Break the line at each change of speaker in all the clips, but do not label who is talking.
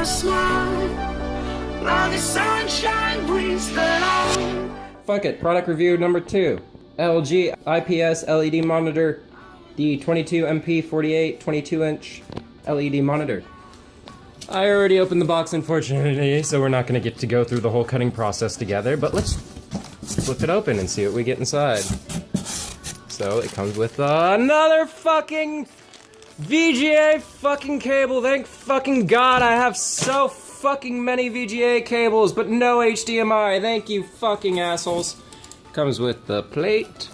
your smile, now the sunshine brings the light.
Fuck it, product review number 2. LG IPS LED monitor, the 22MP48 22-inch LED monitor. I already opened the box, unfortunately, so we're not going to get to go through the whole cutting process together, but let's flip it open and see what we get inside. So it comes with another fucking VGA fucking cable. Thank fucking God I have so fucking many VGA cables, but no HDMI. Thank you fucking assholes. Comes with the plate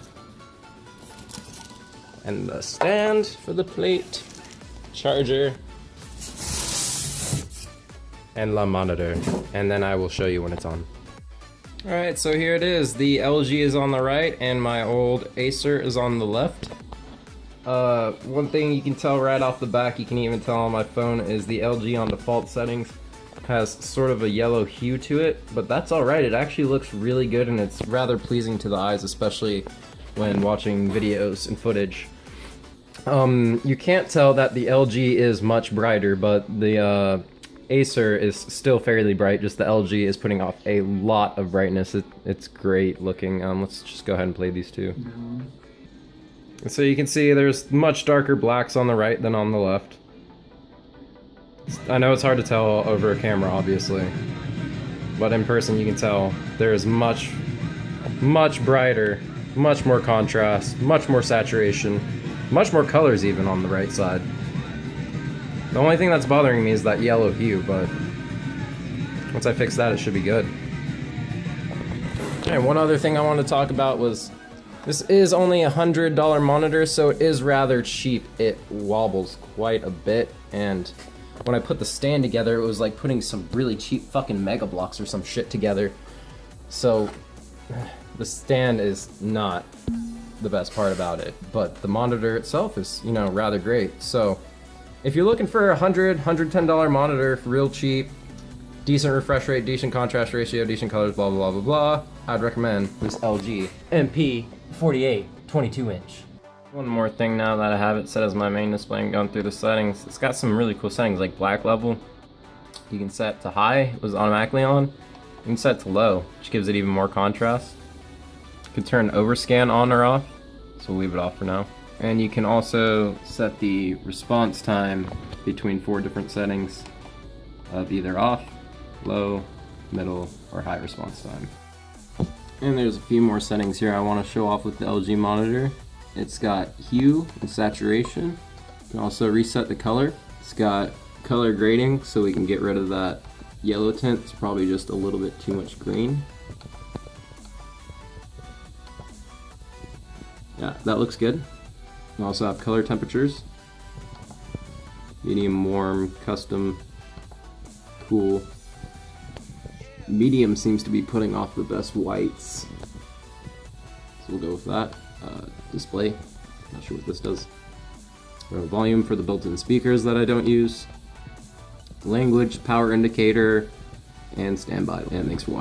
and the stand for the plate, charger, and the monitor. And then I will show you when it's on. Alright, so here it is. The LG is on the right and my old Acer is on the left. One thing you can tell right off the back, you can even tell on my phone, is the LG on default settings has sort of a yellow hue to it, but that's alright. It actually looks really good and it's rather pleasing to the eyes, especially when watching videos and footage. You can't tell that the LG is much brighter, but the Acer is still fairly bright, just the LG is putting off a lot of brightness. It's great looking. Let's just go ahead and play these two. So you can see there's much darker blacks on the right than on the left. I know it's hard to tell over a camera, obviously, but in person you can tell there's much brighter, much more contrast, much more saturation, much more colors even on the right side. The only thing that's bothering me is that yellow hue, but once I fix that, it should be good. Okay, one other thing I wanted to talk about was this is only a $100 monitor, so it is rather cheap. It wobbles quite a bit, and when I put the stand together, it was like putting some really cheap fucking Mega Blocks or some shit together. So the stand is not the best part about it, but the monitor itself is, you know, rather great. So if you're looking for a $110 monitor for real cheap, decent refresh rate, decent contrast ratio, decent colors, blah blah blah blah blah, I'd recommend this LG MP48 22-inch. One more thing now that I have it set as my main display and gone through the settings, it's got some really cool settings like black level. You can set to high, it was automatically on. You can set to low, which gives it even more contrast. You can turn overscan on or off, so we'll leave it off for now. And you can also set the response time between 4 different settings of either off, low, middle, or high response time. And there's a few more settings here I want to show off with the LG monitor. It's got hue and saturation. You can also reset the color. It's got color grading, so we can get rid of that yellow tint. It's probably just a little bit too much green. Yeah, that looks good. We also have color temperatures. Medium, warm, custom, cool. Medium seems to be putting off the best whites, so we'll go with that. Display, not sure what this does. We have a volume for the built-in speakers that I don't use. Language, power indicator, and standby. And thanks for watching.